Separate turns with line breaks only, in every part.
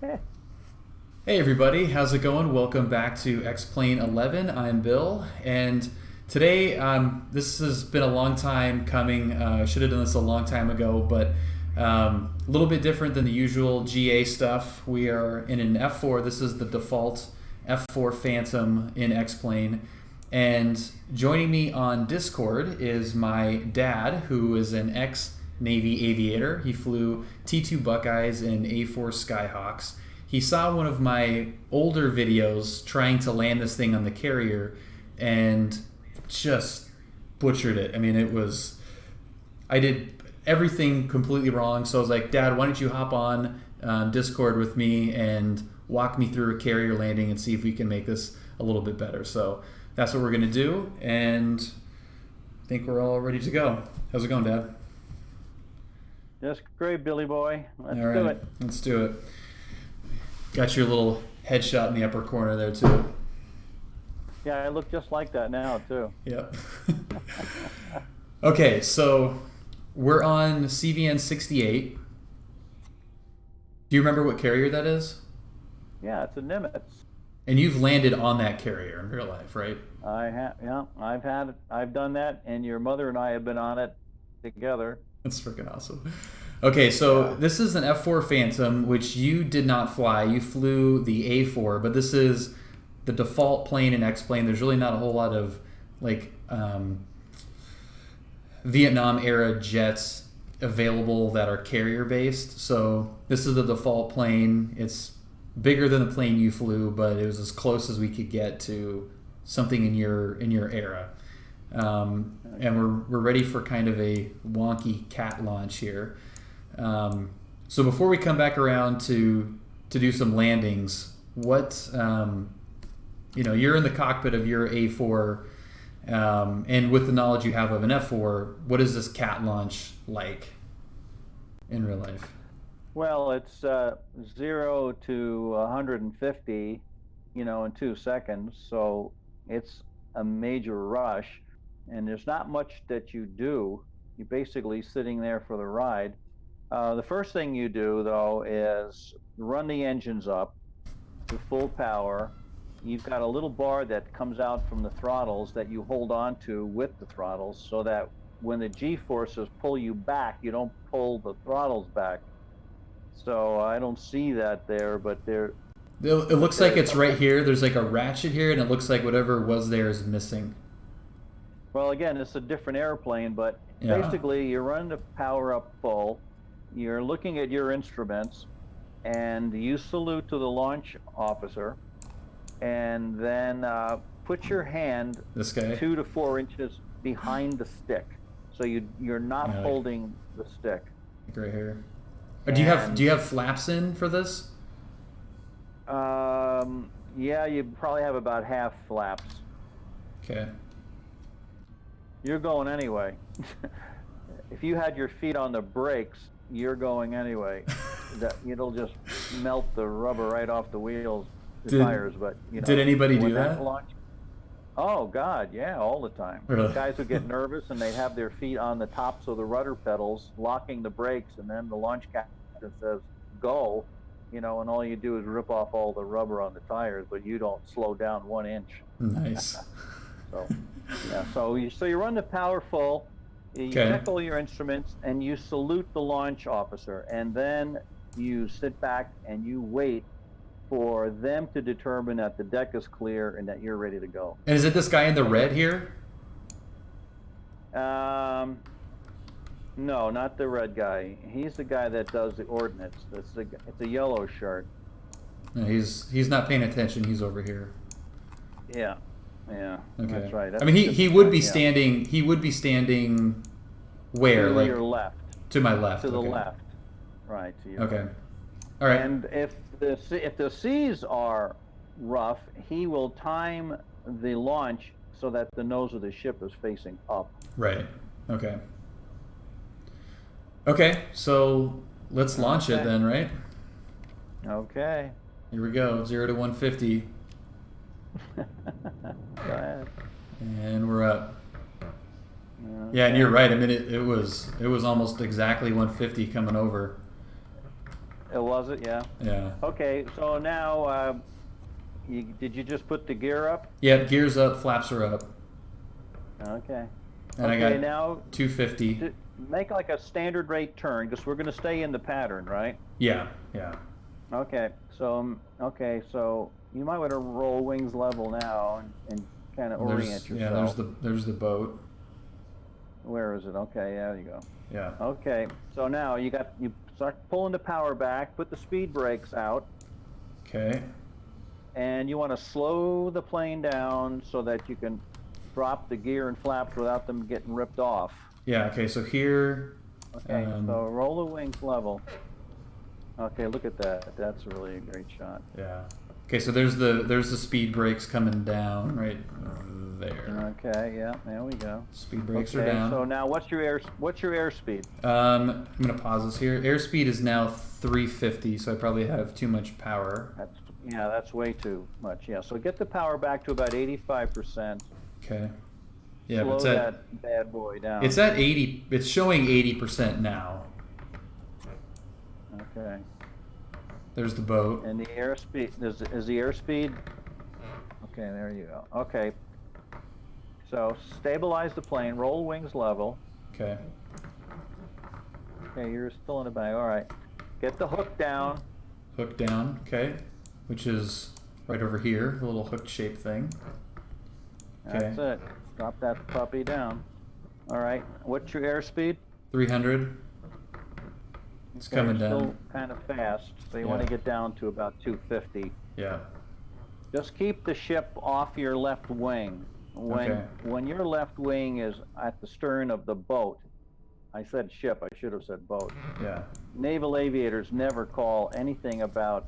Hey everybody, how's it going? Welcome back to X-Plane 11. I'm Bill, and today this has been a long time coming. I should have done this a long time ago, but a little bit different than the usual GA stuff. We are in an F4. This is the default F4 Phantom in X-Plane, and joining me on Discord is my dad, who is an ex-Navy aviator. He flew T-2 Buckeyes and A-4 Skyhawks. He saw one of my older videos trying to land this thing on the carrier and just butchered it. I mean, I did everything completely wrong. So I was like, Dad, why don't you hop on Discord with me and walk me through a carrier landing and see if we can make this a little bit better. So that's what we're going to do. And I think we're all ready to go. How's it going, Dad?
Just great, Billy boy. Let's
all right,
do it.
Let's do it. Got your little headshot in the upper corner there too.
Yeah, I look just like that now too.
Yep. Okay, so we're on CVN 68. Do you remember what carrier that is?
Yeah, it's a Nimitz.
And you've landed on that carrier in real life, right?
I have. Yeah, I've done that, and your mother and I have been on it together.
That's freaking awesome. Okay, so this is an F4 Phantom, which you did not fly. You flew the A4, but this is the default plane in X-Plane. There's really not a whole lot of like Vietnam era jets available that are carrier based. So this is the default plane. It's bigger than the plane you flew, but it was as close as we could get to something in your era. And we're ready for kind of a wonky cat launch here. So before we come back around to do some landings, what you're in the cockpit of your A4, and with the knowledge you have of an F4, what is this cat launch like in real life?
Well, it's 0 to 150, in 2 seconds. So it's a major rush, and there's not much that you do. You're basically sitting there for the ride. The first thing you do, though, is run the engines up to full power. You've got a little bar that comes out from the throttles that you hold on to with the throttles, so that when the G-forces pull you back, you don't pull the throttles back. So I don't see that there, but there...
It looks like it's right here. There's like a ratchet here, and it looks like whatever was there is missing.
Well, again, it's a different airplane, but basically you run the power up full. You're looking at your instruments, and you salute to the launch officer, and then put your hand
this guy
2 to 4 inches behind the stick, so you're not holding the stick.
Right here. Do you have flaps in for this?
Yeah, you probably have about half flaps.
Okay.
You're going anyway. If you had your feet on the brakes, you're going anyway. It'll just melt the rubber right off the wheels, the tires. But
did anybody do that?
Oh God, yeah, all the time.
Really?
Guys would get nervous and they'd have their feet on the tops of the rudder pedals, locking the brakes, and then the launch captain says "go," and all you do is rip off all the rubber on the tires, but you don't slow down 1 inch.
Nice.
So you run the power full. You check all your instruments, and you salute the launch officer, and then you sit back and you wait for them to determine that the deck is clear and that you're ready to go.
And is it this guy in the red here?
No, not the red guy. He's the guy that does the ordnance. It's a yellow shirt.
No, he's not paying attention. He's over here.
Yeah. Okay. That's right.
I mean, he would be standing. He would be standing where?
To your left.
To my left.
To the left. Right. To your left.
All right.
And if the seas are rough, he will time the launch so that the nose of the ship is facing up.
Right. Okay. Okay. So let's launch it then, right?
Okay.
Here we go. 0 to 150.
Go ahead.
And we're up.
Okay.
Yeah, and you're right. I mean, it was almost exactly 150 coming over.
It was it, yeah.
Yeah.
Okay, so now, did you just put the gear up?
Yeah, gears up, flaps are up.
Okay.
And I
Okay,
got
now
250.
make like a standard rate turn because we're going to stay in the pattern, right?
Yeah, yeah.
Okay, so you might want to roll wings level now and kind of orient
Yeah,
yourself.
there's the boat.
Where is it? Okay, yeah, there you go.
Yeah.
Okay, so now you start pulling the power back, put the speed brakes out,
Okay.
and you want to slow the plane down so that you can drop the gear and flaps without them getting ripped off.
Yeah, okay, so here
Okay, so roll the wings level. Okay, look at that. That's really a great shot.
yeah. Okay, so there's the speed brakes coming down right there.
Okay, yeah, there we go.
Speed brakes are down.
So now what's your airspeed?
I'm gonna pause this here. Airspeed is now 350, so I probably have too much power.
That's way too much. Yeah, so get the power back to about 85%.
Okay. Yeah,
Slow that bad boy down.
It's at 80. It's showing 80% now.
Okay.
There's the boat.
And the airspeed is the airspeed. Okay, there you go. Okay. So stabilize the plane. Roll wings level.
Okay.
Okay, you're still in the bag. All right. Get the hook down.
Hook down. Okay. Which is right over here, the little hook shaped thing. Okay.
That's it. Drop that puppy down. All right. What's your airspeed?
300. It's coming down.
Still kind of fast, so you want to get down to about 250.
Yeah.
Just keep the ship off your left wing. When your left wing is at the stern of the boat, I said ship, I should have said boat.
Yeah.
Naval aviators never call anything about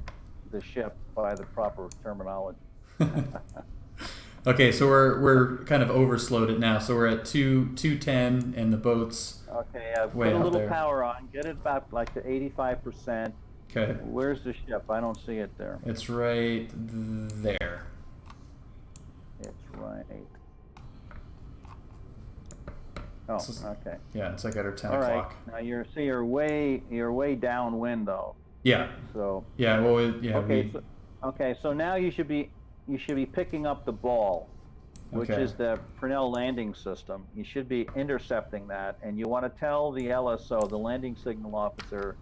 the ship by the proper terminology.
Okay, so we're kind of overslowed it now. So we're at 210 and the boat's
okay,
way
put a little
there.
power on, get it about like to 85%.
Okay.
Where's the ship? I don't see it there.
It's right there.
It's right. Oh, okay.
Yeah, it's like at our 10
All
o'clock.
Right. Now you're way downwind though.
Yeah.
So.
Yeah. Well. Yeah.
Okay. So now you should be picking up the ball, which is the Fresnel landing system. You should be intercepting that, and you want to tell the LSO, the landing signal officer,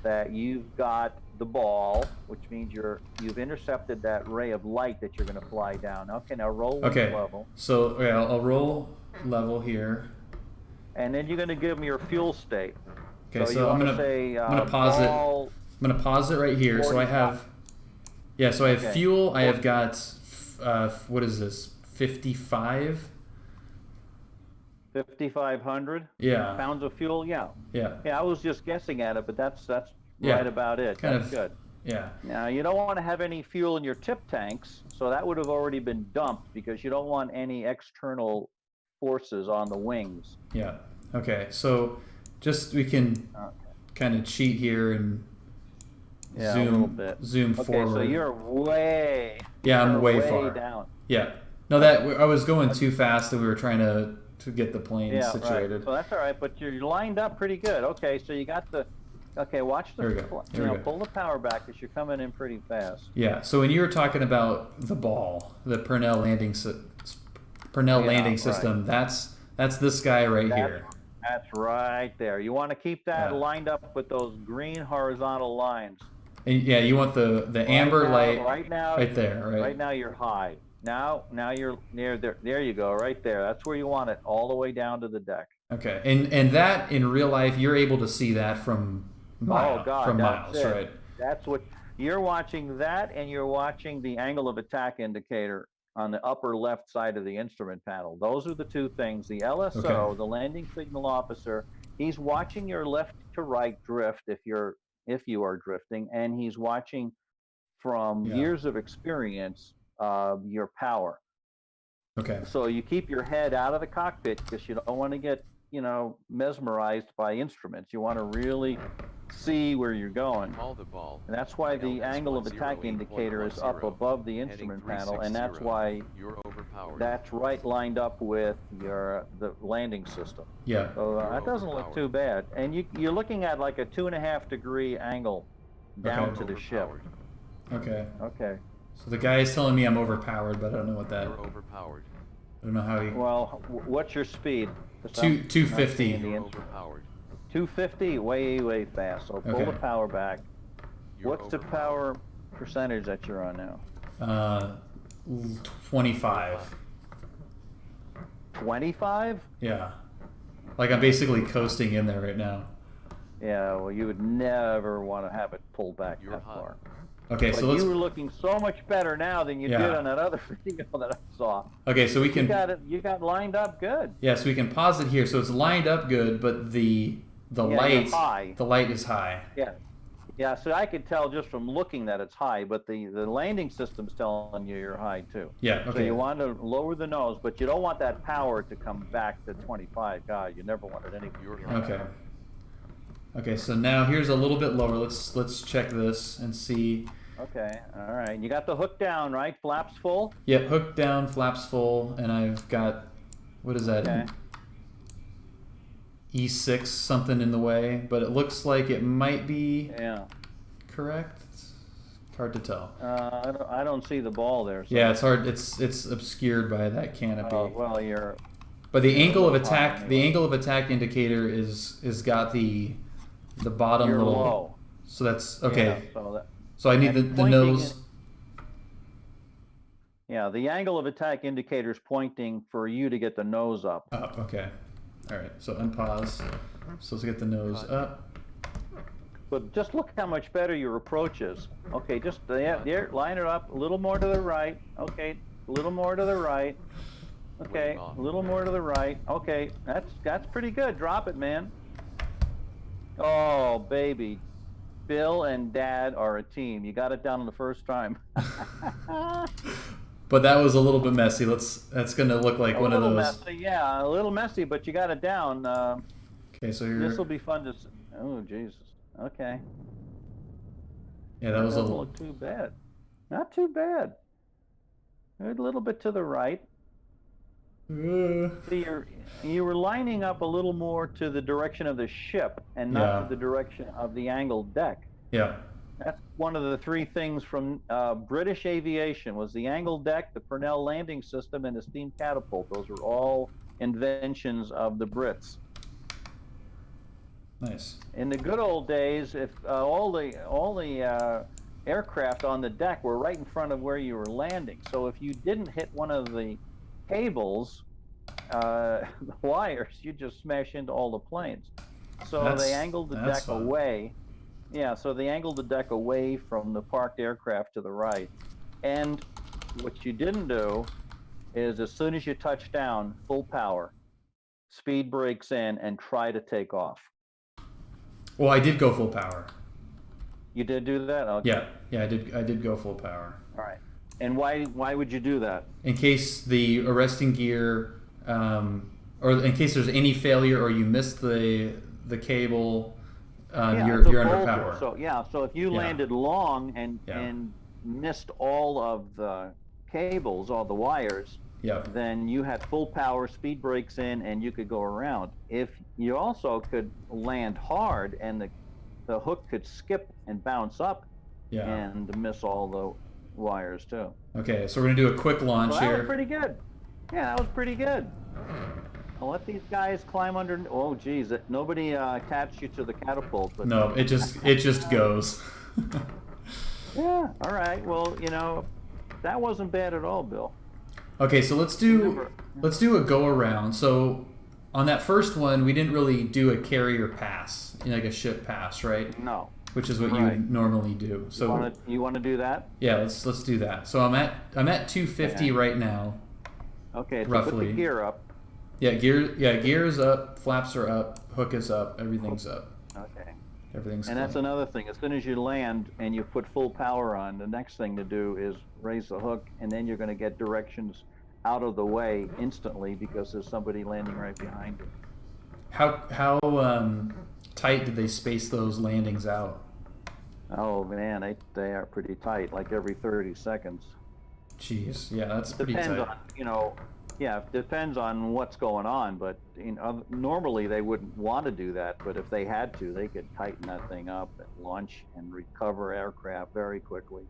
that you've got the ball, which means you've intercepted that ray of light that you're going to fly down. Okay. Now roll level.
So I'll roll level here.
And then you're going to give them your fuel state.
Okay, so I'm gonna pause it. I'm gonna pause it right here. 45. So I have, so I have fuel. I have got, what is this? 55.
5,500.
Yeah.
Pounds of fuel. Yeah.
Yeah.
Yeah, I was just guessing at it, but that's right about it. That's good.
Yeah.
Now you don't want to have any fuel in your tip tanks, so that would have already been dumped because you don't want any external forces on the wings.
Yeah. Okay. So we can kind of cheat here and zoom
a little bit.
Zoom forward.
Okay, so you're way.
Yeah, I'm way far
down.
Yeah. No, that I was going too fast and we were trying to get the plane situated.
Right. So that's all right, but you're lined up pretty good. Okay, so you got the. Okay, watch the. Pull the power back because you're coming in pretty fast.
Yeah. So when you were talking about the ball, the Fresnel landing system, that's this guy right here.
That's right there. You want to keep that lined up with those green horizontal lines.
And you want the amber light right there, right?
Right now you're high. Now you're near there. There you go, right there. That's where you want it, all the way down to the deck.
Okay, and that in real life you're able to see that from miles, right?
That's what you're watching. That, and you're watching the angle of attack indicator on the upper left side of the instrument panel. Those are the two things. The LSO, the landing signal officer, he's watching your left to right drift if you are drifting, and he's watching from years of experience your power.
Okay.
So you keep your head out of the cockpit because you don't want to get mesmerized by instruments. You want to really see where you're going. And that's why the angle of attack indicator is up above the instrument panel, and that's why that's right lined up with the landing system.
Yeah.
So that doesn't look too bad. And you're looking at like a 2.5 degree angle down
Okay.
to the ship.
Okay.
Okay.
So the guy is telling me I'm overpowered, but I don't know what that.
You're overpowered.
I don't know how he.
Well, what's your speed?
250.
You're overpowered.
250, way fast. So pull
Okay.
the power back.
You're
What's the
overpowered.
power percentage that you're on now?
25.
25?
Yeah. Like I'm basically coasting in there right now.
Yeah, well, you would never want to have it pulled back
You're
that
hot.
far.
Okay,
But
so let's.
you were looking so much better now than you did
Yeah.
on that other video that I saw.
Okay, so we
You
can.
got it. You got lined up good.
Yeah, so we can pause it here. So it's lined up good, but the
Yeah,
light
you're high.
the light is high.
Yeah. Yeah, so I could tell just from looking that it's high, but the landing system's telling you you're high too.
Yeah.
So
Okay.
you want to lower the nose, but you don't want that power to come back to 25. God, you never want it anyway.
You're hot.
Okay. Okay. So now here's a little bit lower. Let's check this and see.
Okay, all right. You got the hook down, right? Flaps full?
Yep. Hook down, flaps full, and I've got what is that?
Okay.
E6 something in the way, but it looks like it might be
Yeah.
correct. It's hard to tell.
I don't see the ball there. So.
Yeah, it's hard. It's obscured by that canopy.
Oh, well, you're.
But the angle of
little
attack,
high
the
anyway.
angle of attack indicator is got the bottom
You're
little.
low.
So that's okay.
Yeah, so that,
So I need the
and pointing
nose.
yeah, the angle of attack indicator is pointing for you to get the nose up.
Up. Okay. All right. So unpause. So let's get the nose up.
But just look how much better your approach is. Okay, just there, line it up a little more to the right. Okay, a little more to the right. Okay, a little more to the right. Okay, that's pretty good. Drop it, man. Oh, baby. Bill and Dad are a team. You got it down on the first time.
But that was a little bit messy. That's gonna look like one of those.
Messy, yeah, a little messy, but you got it down.
Okay, so
This will
you're.
be fun to. Oh, Jesus. Okay.
Yeah, that was a
Doesn't
little.
look too bad. Not too bad. A little bit to the right. See, you were lining up a little more to the direction of the ship and not
Yeah.
to the direction of the angled deck.
Yeah.
That's one of the three things from British aviation was the angled deck, the Purnell landing system, and the steam catapult. Those were all inventions of the Brits.
Nice.
In the good old days, if all the aircraft on the deck were right in front of where you were landing, so if you didn't hit one of the cables, the wires, you just smash into all the planes. So they angled the deck
fun.
away. Yeah, so they angled the deck away from the parked aircraft to the right. And what you didn't do is as soon as you touch down, full power, speed brakes in, and try to take off.
Well, I did go full power.
You did do that? Okay.
Yeah, I did go full power.
All right. And why would you do that?
In case the arresting gear, or in case there's any failure or you miss the cable,
Yeah,
you're
it's a
under
boulder.
power.
So if you
Yeah.
landed long and
Yeah.
and missed all of the cables, all the wires,
Yeah.
then you had full power, speed brakes in, and you could go around. If you also could land hard and the hook could skip and bounce up
Yeah.
and miss all the wires too.
Okay, so we're gonna do a quick launch
So that was
here.
pretty good. Yeah, that was pretty good. I'll let these guys climb under. Oh, geez, nobody attached you to the catapult. But
No, it just goes.
yeah, all right. Well, that wasn't bad at all, Bill.
Okay, so let's do a go around. So on that first one, we didn't really do a carrier pass, like a ship pass, right?
No.
Which is what you
Right.
would normally do. So
You want to do that?
yeah, let's do that. So I'm at 250 right now.
Okay. So
Roughly.
put the gear up.
Yeah, gear is up, flaps are up, hook is up, everything's up.
Okay.
Everything's
And that's
clean.
another thing. As soon as you land and you put full power on, the next thing to do is raise the hook, and then you're going to get directions out of the way instantly because there's somebody landing right behind you.
How tight did they space those landings out?
Oh man, they are pretty tight, like every 30 seconds.
Jeez, yeah, that's pretty
Depends
tight.
on, Yeah, it depends on what's going on, but normally they wouldn't want to do that. But if they had to, they could tighten that thing up and launch and recover aircraft very quickly.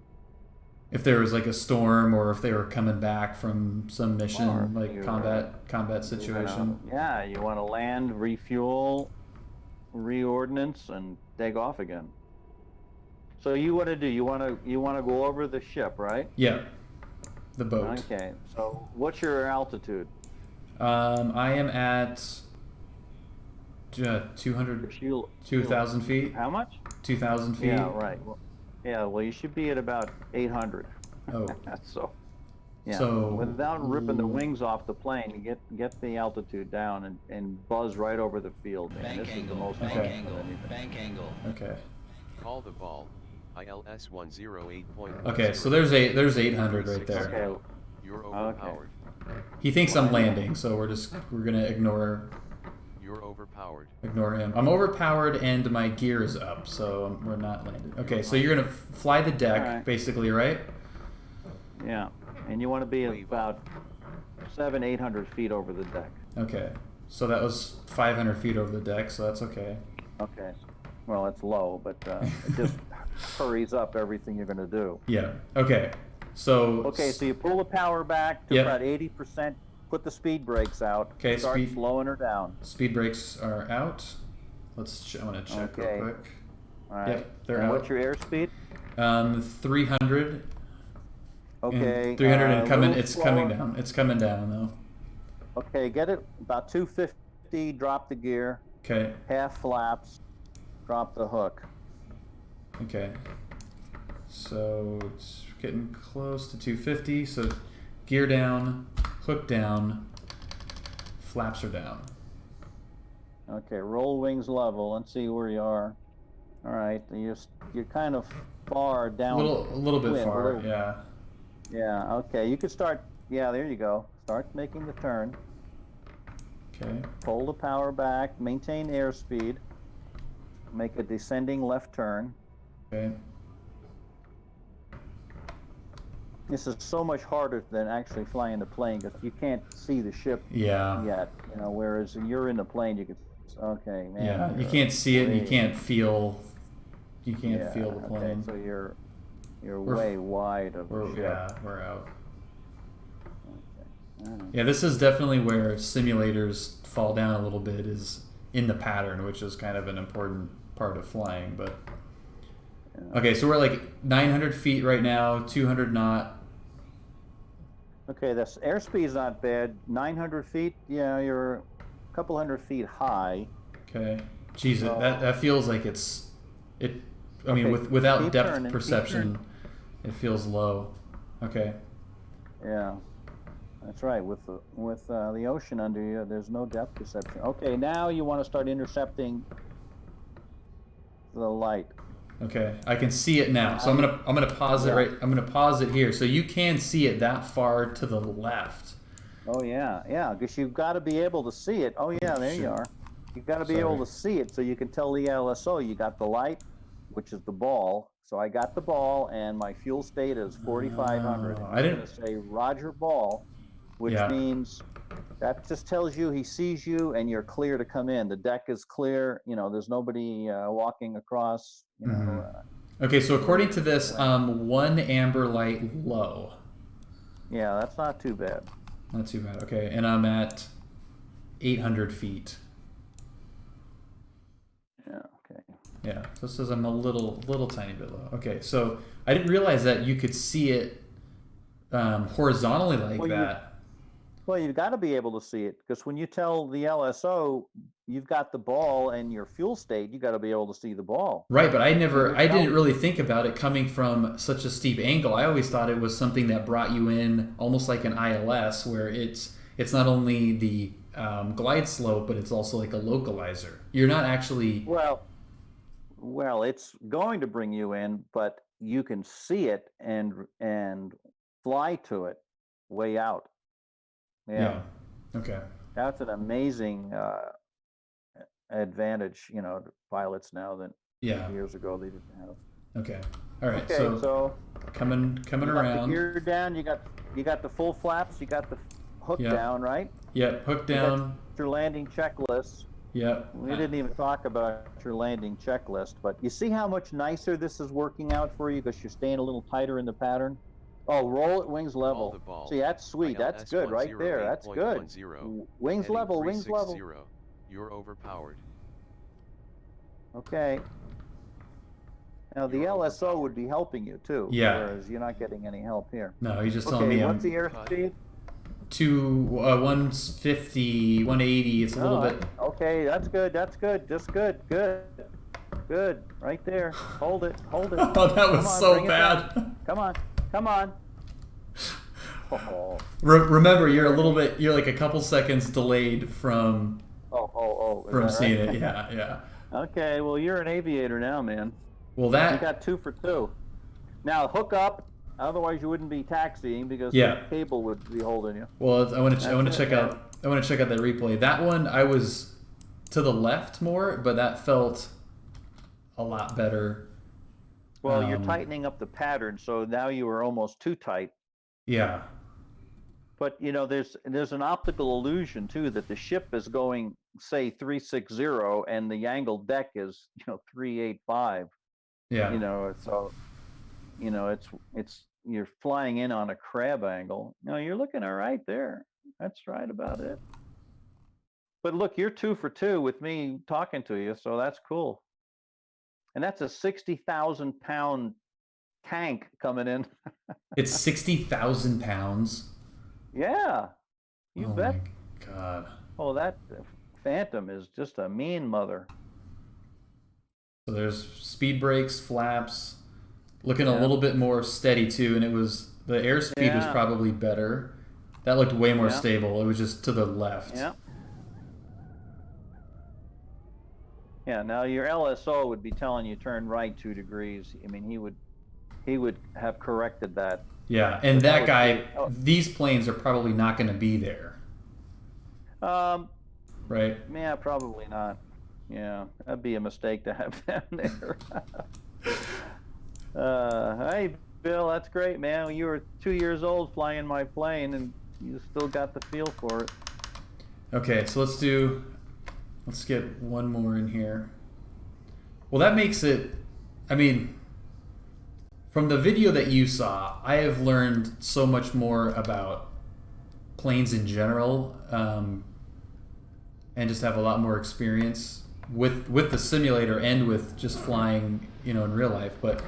If there was like a storm, or if they were coming back from some mission,
Or
like
you,
combat situation.
yeah, you want to land, refuel, reordnance, and take off again. So you want to do? You want to go over the ship, right?
Yeah, the boat.
Okay. So what's your altitude?
I am at 200,
Shield.
2,000 feet.
How much?
2,000 feet.
Yeah, right. Well, yeah, well, you should be at about 800.
Oh,
So, yeah.
So-
without ripping the wings off the plane, get the altitude down and buzz right over the field. Man,
Bank
this is the
angle,
most
bank
Okay.
angle, bank angle.
okay.
Call the ball. ILS 108.10.
Okay, so there's 800 right there.
Okay.
You're overpowered.
He thinks I'm landing, so we're gonna ignore
You're overpowered.
him. I'm overpowered and my gear is up, so we're not landed. Okay, so you're gonna fly the deck,
Alright.
basically, right?
Yeah, and you want to be
Wave
about 700-800 feet over the deck.
Okay, so that was 500 feet over the deck, so that's okay.
Okay. Well, it's low, but it just hurries up everything you're going to do.
Yeah. Okay. So.
Okay, so you pull the power back to
Yep.
about 80%. Put the speed brakes out.
Okay,
Start
speed-
slowing her down.
Speed brakes are out. I want to check
Okay.
real quick.
All right.
Yep, they're
and
out.
what's your airspeed?
300.
Okay.
And 300 and coming.
little
It's coming
slower.
down. It's coming down though.
Okay, get it about 250. Drop the gear.
Okay.
Half flaps. Drop the hook.
Okay. So it's getting close to 250. So gear down, hook down, flaps are down.
Okay, roll wings level. Let's see where you are. All right, you're kind of far down.
A little bit
wind,
far.
little-
Yeah.
Yeah. Okay, you could start. Yeah, there you go. Start making the turn.
Okay.
Pull the power back. Maintain airspeed. Make a descending left turn.
Okay.
This is so much harder than actually flying the plane because you can't see the ship
Yeah.
yet. Whereas you're in the plane, you could. Okay, man.
Yeah. You
you're
can't see it, and you
way-
can't feel. You can't
yeah,
feel the plane.
Okay, so you're
We're-
way wide of the
We're,
ship.
yeah, we're out.
All right.
Yeah, this is definitely where simulators fall down a little bit, is in the pattern, which is kind of an important part of flying. But okay, so we're like 900 feet right now, 200 knot.
Okay, this airspeed's not bad. 900 feet. Yeah, you're a couple hundred feet high.
Okay, Jesus, that feels like it's it. I mean,
Okay,
without
keep
depth
turning, keep
perception,
turning.
it feels low. Okay.
Yeah, that's right. With the ocean under you, there's no depth perception. Okay, now you want to start intercepting the light.
Okay, I can see it now. So I'm gonna pause it
Yeah.
right. I'm gonna pause it here, so you can see it that far to the left.
Oh yeah, yeah. Because you've got to be able to see it. Oh yeah, there
Shoot.
you are. You've got to be able to see it so you can tell the LSO you got the light, which is the ball. So I got the ball, and my fuel state is 4,500.
Oh,
I'm
I didn't-
going to say Roger ball, which
Yeah.
means that just tells you he sees you and you're clear to come in. The deck is clear. There's nobody walking across.
Okay, so according to this, 1 amber light low.
Yeah, that's not too bad.
Not too bad. Okay, and I'm at 800 feet.
Yeah. Okay.
Yeah, so it says I'm a little tiny bit low. Okay, so I didn't realize that you could see it horizontally like
Well,
that.
Well, you've got to be able to see it because when you tell the LSO you've got the ball and your fuel state, you got to be able to see the ball.
Right, but I didn't really think about it coming from such a steep angle. I always thought it was something that brought you in almost like an ILS, where it's not only the glide slope, but it's also like a localizer. You're not actually.
Well, it's going to bring you in, but you can see it and fly to it way out. Yeah.
Okay.
That's an amazing advantage, pilots now that years ago they didn't have.
Okay. All right.
Okay, so
coming
you got
around.
the gear down. You got the full flaps. You got the hook
Yep.
down, right?
Yep. Hook
You got
down.
your landing checklist.
Yep.
We didn't even talk about your landing checklist, but you see how much nicer this is working out for you because you're staying a little tighter in the pattern? Oh, roll it wings
Call the
level.
ball.
See, that's sweet. That's good right there. That's good.
108.10.
Wings
Heading
level, wings level.
360. You're overpowered.
Okay. Now the
You're
LSO
overpowered.
would be helping you too,
Yeah.
whereas you're not getting any help here.
No, he's just telling
Okay,
me
what's
I'm
the airspeed?
150, 180. It's a little bit.
Okay, that's good. That's good. Just good. Good. Good. Right there. Hold it. Hold it.
Oh, that was
Come on,
so
bring it
bad.
down. Come on. Come on. Oh.
Remember, you're like a couple seconds delayed from
Is that
seeing
right?
it. Yeah, yeah.
Okay, well, you're an aviator now, man.
Well,
You
that.
got 2 for 2. Now hook up. Otherwise, you wouldn't be taxiing because
Yeah.
the cable would be holding you.
Well, I want to
That's
check
it, man.
out. I want to check out that replay. That one I was to the left more, but that felt a lot better.
Well, you're tightening up the pattern, so now you are almost too tight.
Yeah.
But you know, there's an optical illusion too that the ship is going, say, 360, and the angled deck is 385.
Yeah.
So it's you're flying in on a crab angle. No, you're looking all right there. That's right about it. But look, you're 2 for 2 with me talking to you, so that's cool. And that's a 60,000-pound tank coming in.
It's 60,000 pounds.
Yeah, you
Oh
bet.
my god.
Oh, that Phantom is just a mean mother.
So there's speed brakes, flaps, looking a
Yeah.
little bit more steady too, and the airspeed was
Yeah.
probably better. That looked way more
Yeah.
stable. It was just to the left.
Yeah. Yeah. Now your LSO would be telling you turn right 2 degrees. I mean, he would have corrected that.
Yeah, and
But
that
was
guy,
good. Oh,
these planes are probably not going to be there, right?
yeah, probably not. Yeah, that'd be a mistake to have them there. Hey, Bill, that's great, man. You were 2 years old flying my plane, and you still got the feel for it.
Okay, so let's get one more in here. Well, that makes it, I mean, from the video that you saw, I have learned so much more about planes in general, and just have a lot more experience with the simulator and with just flying, in real life. But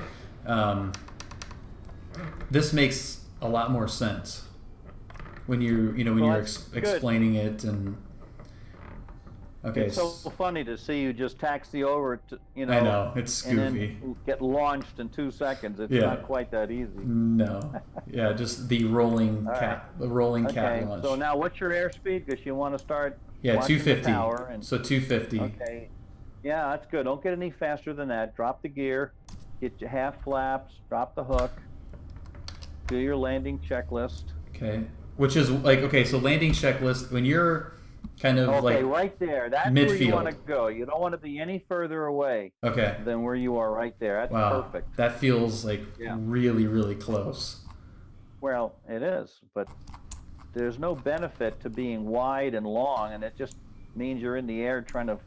this makes a lot more sense when you're explaining it. And okay,
It's so funny to see you just taxi over to,
I know, it's
and
goofy.
then get launched in 2 seconds. It's
Yeah.
not quite that easy.
No, yeah, just the rolling
All
cat, the rolling cat
Okay,
launch.
so now what's your airspeed? Because you want to start
Yeah,
watching the
250.
power and
So 250.
okay. Yeah, that's good. Don't get any faster than that. Drop the gear, get your half flaps, drop the hook, do your landing checklist.
Okay. Which is like, okay, so landing checklist, when you're kind of
Okay,
like
right there. That's where you want to
midfield.
go. You don't want to be any further away
Okay.
than where you are right there. That's
Wow.
perfect.
That feels like
Yeah.
really, really close.
Well, it is, but there's no benefit to being wide and long, and it just means you're in the air trying to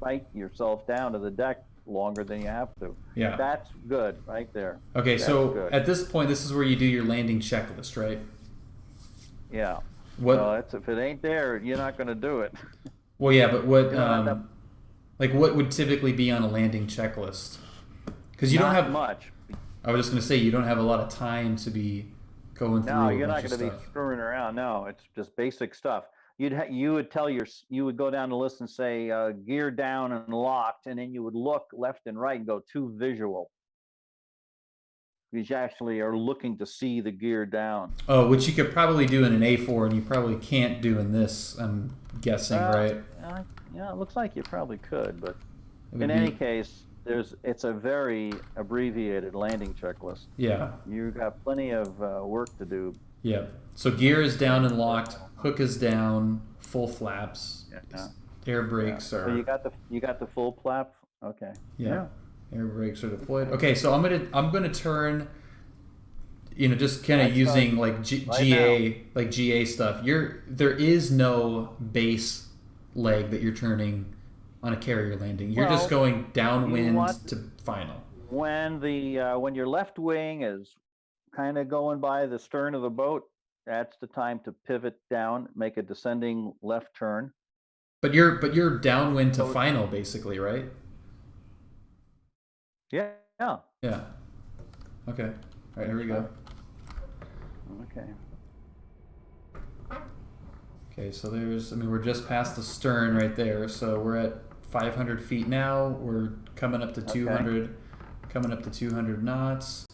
fight yourself down to the deck longer than you have to.
Yeah.
That's good right there.
Okay,
That's
so
good.
at this point, this is where you do your landing checklist, right?
Yeah.
What?
Well, if it ain't there, you're not going to do it.
Well, yeah, but what?
You don't have to-
Like, what would typically be on a landing checklist? Because you don't
Not
have
much.
I was just going to say, you don't have a lot of time to be going through
No,
a
you're
bunch
not
of
going to be
stuff.
screwing around. No, it's just basic stuff. You would go down the list and say gear down and locked, and then you would look left and right and go too visual. You actually are looking to see the gear down.
Oh, which you could probably do in an A4, and you probably can't do in this, I'm guessing, right?
Yeah, it looks like you probably could, but
It would
in
be-
any case, it's a very abbreviated landing checklist.
Yeah,
You've got plenty of work to do.
yeah. So gear is down and locked, hook is down, full flaps,
Yeah.
air brakes
So
are
you got the full flap. Okay.
yeah, air brakes are deployed. Okay, so I'm gonna turn. just kind of
That's
using
right.
like
Right
GA like GA stuff. There is no base leg that you're turning on a carrier landing. You're just
Well,
going
you
downwind
want
to final.
when your left wing is kind of going by the stern of the boat, that's the time to pivot down, make a descending left turn.
But you're downwind to
So
final basically, right?
yeah, yeah,
Yeah. Okay. All right, here we
that's
go.
right. Okay.
Okay, so we're just past the stern right there. So we're at 500 feet now. We're coming up to
Okay.
200, coming up to 200 knots.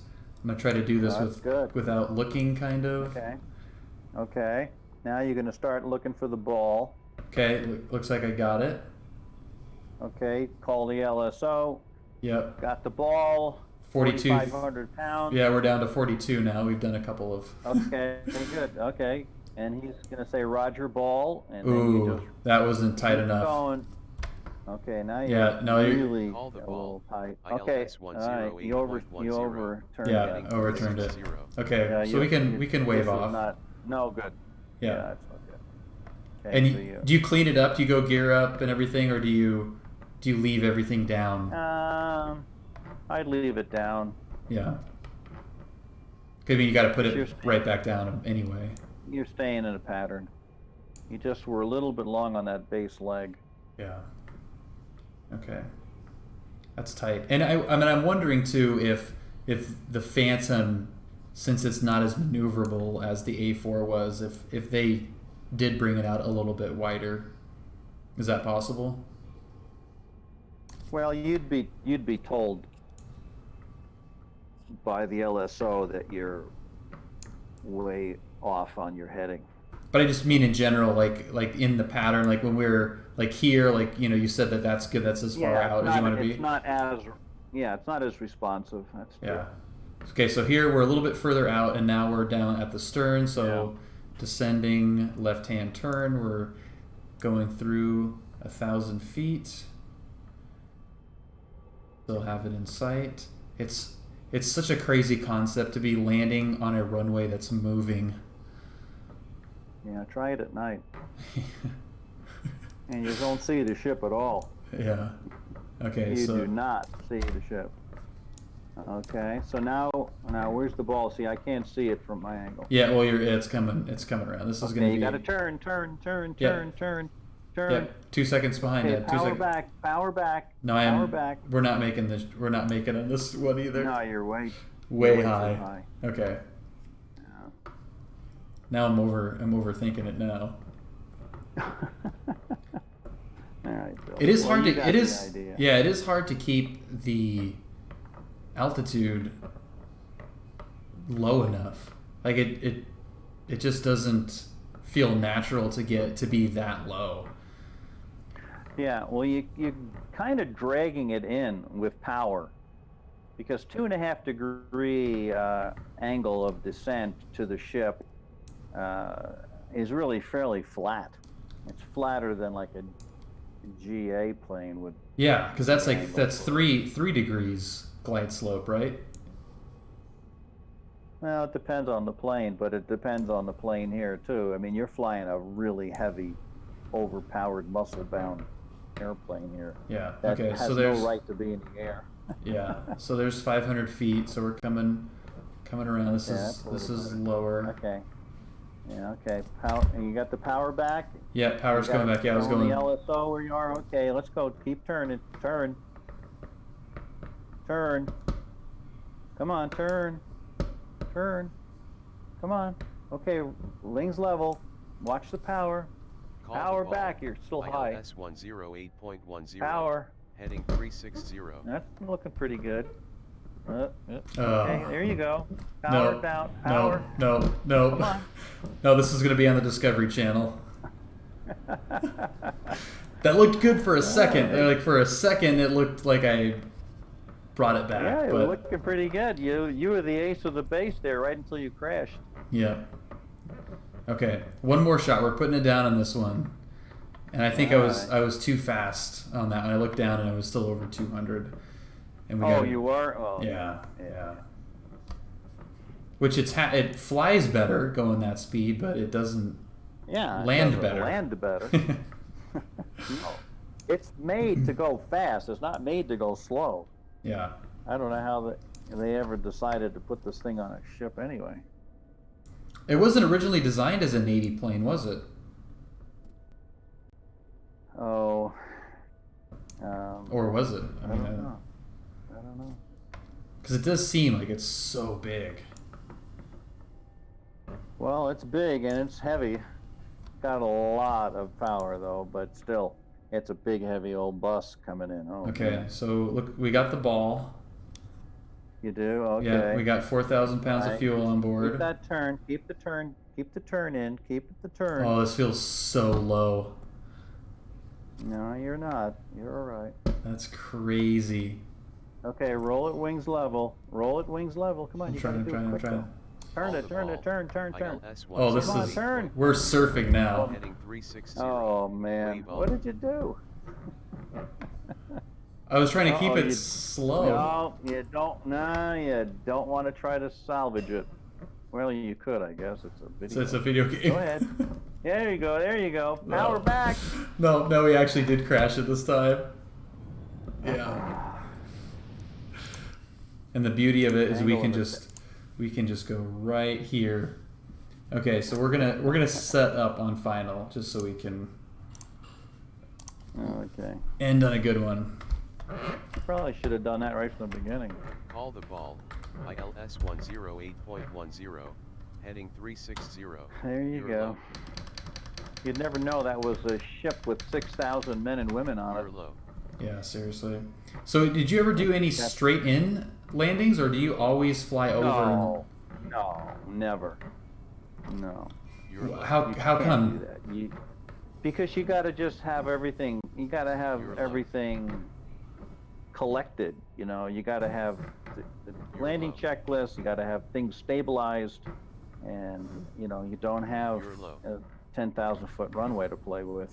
I'm gonna try to do this
That's good.
without looking, kind of.
Okay. Okay. Now you're going to start looking for the ball.
Okay, looks like I got it.
Okay. Call the LSO.
Yep,
Got the ball.
42.
4,500 pounds.
Yeah, we're down to 42 now. We've done a couple of.
Okay. Good. Okay. And he's going to say Roger ball, and then you
Ooh,
just
that wasn't tight
keep
enough.
going. Okay. Now
Yeah,
you're
no,
really
Call the
a
ball.
little tight.
ILS
Okay. All right. You
108.10.
overturned
Yeah,
it.
overturned it.
0.
Okay,
Yeah,
so we can wave
this is
off.
Not, no good.
Yeah.
That's not good. Okay.
And
So
do you clean it up? Do you go gear up and everything, or do you leave everything down?
I'd leave it down.
Yeah. 'Cause, I mean, you got to put it
You're-
right back down anyway.
You're staying in a pattern. You just were a little bit long on that base leg.
Yeah. Okay. That's tight. And I mean, I'm wondering too if the Phantom, since it's not as maneuverable as the A4 was, if they did bring it out a little bit wider. Is that possible?
Well, you'd be told by the LSO that you're way off on your heading.
But I just mean in general, like in the pattern, like when we're like here, like you said that's good. That's as far out as you want to be.
It's not as it's not as responsive. That's true.
Yeah. Okay, so here we're a little bit further out, and now we're down at the stern. So descending left-hand turn, we're going through 1,000 feet. Still have it in sight. It's such a crazy concept to be landing on a runway that's moving.
Yeah, try it at night, and you don't see the ship at all.
Yeah. Okay.
You
so
do not see the ship. Okay, so now where's the ball? See, I can't see it from my angle.
yeah, well, it's coming around. This is
Okay,
going to be.
you got to turn.
Yep. 2 seconds behind
Okay,
that. 2 seconds.
power back.
No,
power back.
We're not making this. We're not making on this one either.
No, you're way
Way
too
high.
high.
Okay.
Yeah.
Now I'm overthinking it now.
All right, Bill.
It is
Well,
hard
you
to.
got
It
the
is.
idea.
Yeah, it is hard to keep the altitude low enough. Like it just doesn't feel natural to get to be that low.
Yeah, well, you're kind of dragging it in with power, because 2.5 degree angle of descent to the ship is really fairly flat. It's flatter than like a GA plane would.
Yeah, because that's like
Angle.
that's 3 degrees glide slope, right?
Well, it depends on the plane, but it depends on the plane here too. I mean, you're flying a really heavy, overpowered, muscle-bound airplane here.
Yeah.
That
Okay.
has
So there's
no right to be in the air.
yeah. So there's 500 feet. So we're coming around. This
Yeah,
is
that's a little
this is
better.
lower.
Okay. Yeah. Okay. And you got the power back.
Yeah. Power's coming back. Yeah, I was
on
going.
the LSO where you are. Okay. Let's go. Keep turning. Turn. Come on. Turn. Come on. Okay. Wings level. Watch the power.
Call
Power
the ball.
back. You're still high.
ILS 108.10.
Power.
Heading 360.
That's looking pretty good. Okay,
Oh.
there you go. Power down. Power.
No.
Come on.
No, this is going to be on the Discovery Channel. That looked good for a second. Like for a second, it looked like I brought it back.
Yeah,
but
you're looking pretty good. You were the ace of the base there right until you crashed.
yeah. Okay, one more shot. We're putting it down on this one, and I think I was too fast on that one. I looked down and I was still over 200. And we
Oh,
got,
you were? Oh,
Yeah. Which it flies better going that speed, but it doesn't
Yeah, it
land
doesn't
better.
Land better. No. It's made to go fast. It's not made to go slow.
Yeah.
I don't know how they ever decided to put this thing on a ship anyway.
It wasn't originally designed as a Navy plane, was it?
Oh.
Or was it?
I don't know. I don't know.
Because it does seem like it's so big.
Well, it's big and it's heavy. Got a lot of power though, but still, it's a big, heavy old bus coming in. Oh,
Okay,
man.
so look, we got the ball.
You do? Okay.
Yeah, we got 4,000 pounds of
Right.
fuel on
Keep
board.
that turn. Keep the turn. Keep the turn in. Keep the turn.
Oh, this feels so low.
No, you're not. You're all right.
That's crazy.
Okay, roll it wings level. Roll it wings level. Come on,
I'm
you
trying,
gotta do it quick, though. Turn
Call
it,
the
turn
ball.
it, turn.
Oh, this
Come on,
is
turn.
we're surfing now.
Heading 360.
Oh man,
Wave
what
off.
did you do?
I was trying to keep
Uh-oh,
it
you-
slow.
No, you don't. No, you don't want to try to salvage it. Well, you could, I guess. It's a video.
So it's a video game.
Go ahead. There you go. There you go. Power
No.
back.
No, we actually did crash it this time. Yeah. And the beauty of it is we
Angle
can
of it.
just go right here. Okay, so we're gonna set up on final just so we can
Okay.
end on a good one.
Probably should have done that right from the beginning.
Call the ball. ILS 108.10. Heading 360.
There you
You're
go.
low.
You'd never know that was a ship with 6,000 men and women on
You're
it.
low.
Yeah, seriously. So did you ever do any straight in landings, or do you always fly over?
No, never. No.
You're low.
How
You
how
can't
come?
do that. Because you got to just have everything. You got to have
You're low.
everything collected. You know, you got to have the
You're
landing
low.
checklist. You got to have things stabilized, and you know you don't have
You're low.
a 10,000 foot runway to play with.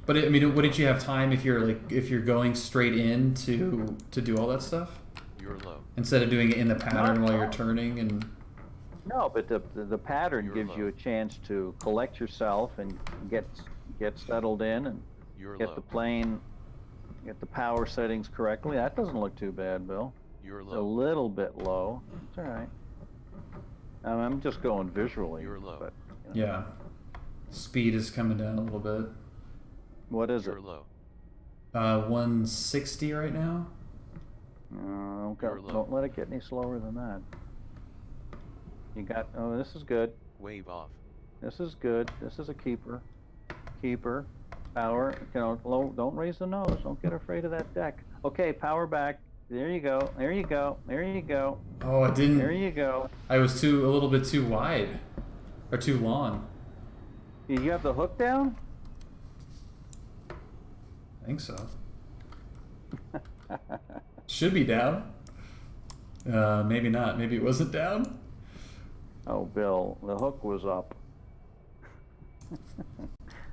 But I mean, wouldn't you have time if you're going straight in to do all that stuff
You're low.
instead of doing it in the pattern while you're
No.
turning and?
No, but the pattern
You're
gives
low.
you a chance to collect yourself and get settled in and
You're
get
low.
the plane, get the power settings correctly. That doesn't look too bad, Bill.
You're
It's a
low.
little bit low. It's all right. I'm just going visually.
You're low.
But, you know.
Yeah. Speed is coming down a little bit.
What is it?
You're low.
160 right now.
You're low.
Don't let it get any slower than that. You got. Oh, this is good.
Wave off.
This is good. This is a keeper. Keeper. Power. You know, low. Don't raise the nose. Don't get afraid of that deck. Okay, power back. There you go. There you go. There you go.
Oh, I didn't.
There you go.
I was a little bit too wide, or too long.
You have the hook down?
I think so. Should be down. Maybe not. Maybe it wasn't down.
Oh, Bill, the hook was up.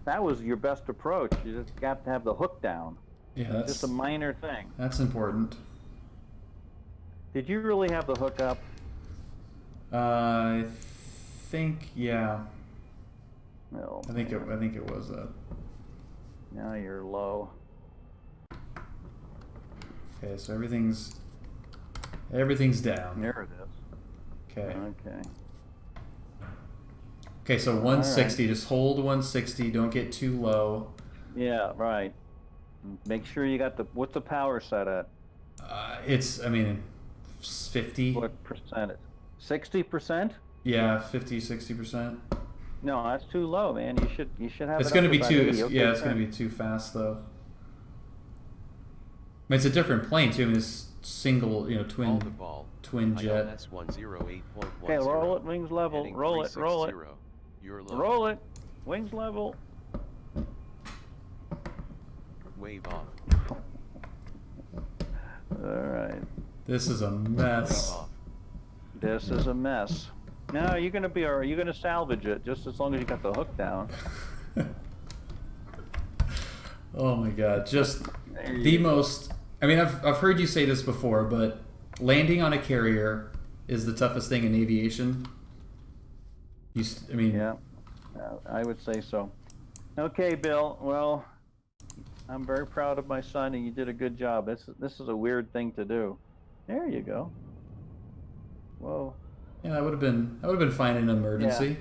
That was your best approach. You just got to have the hook down.
Yeah, that's
Just a minor thing.
that's important.
Did you really have the hook up?
I think yeah.
No.
I think it was that.
Now you're low.
Okay, so everything's down.
There it is.
Okay.
Okay.
Okay, so 160. Just hold 160. Don't get too low.
Yeah, right. Make sure you got what's the power set at?
I mean, 50.
What percentage? 60%?
Yeah, 50, 60%.
No, that's too low, man. You should have.
It's
it
going to
up
be
about
too.
80. Okay,
Yeah, it's going
turn.
to be too fast though. I mean, it's a different plane too. I mean, it's single,
Call the
twin
ball.
jet.
ILS 108.10.
Okay, roll it, wings level.
Heading
Roll it, roll it.
360. You're low.
Roll it. Wings level.
Wave off.
All right.
This is a
Wave
mess.
off.
This is a mess. No, you're gonna be all right. You're gonna salvage it just as long as you got the hook down.
Oh my god, just
There
the
you go.
most. I mean, I've heard you say this before, but landing on a carrier is the toughest thing in aviation. I mean,
Yeah, I would say so. Okay, Bill. Well, I'm very proud of my son, and you did a good job. This is a weird thing to do. There you go. Whoa.
yeah, I would have been fine in an
Yeah.
emergency.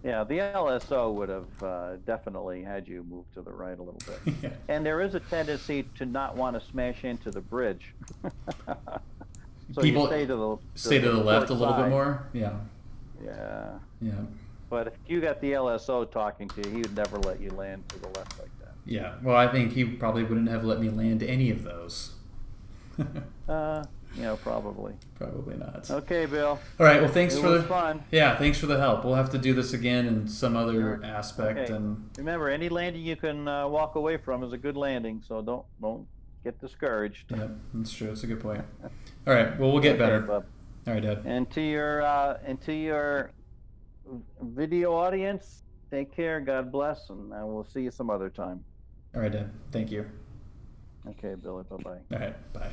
Yeah, the LSO would have definitely had you move to the right a little bit.
Yeah.
And there is a tendency to not want to smash into the bridge. So
People
you
stay to the left
port
a little bit
side.
more. Yeah.
Yeah.
Yeah.
But if you got the LSO talking to you, he would never let you land to the left like that.
Yeah. Well, I think he probably wouldn't have let me land any of those.
Probably.
Probably not.
Okay, Bill.
All right. Well, thanks
It
for
was
the
fun.
yeah. Thanks for the help. We'll have to do this again in some other aspect.
Okay.
And
Remember, any landing you can walk away from is a good landing. So don't get discouraged.
yeah, that's true. That's a good point. All right. Well, we'll get
Okay,
better.
bub.
All right, Dad.
And to your video audience, take care. God bless, and I will see you some other time.
All right, Dad. Thank you.
Okay, Billy. Bye bye.
All right. Bye.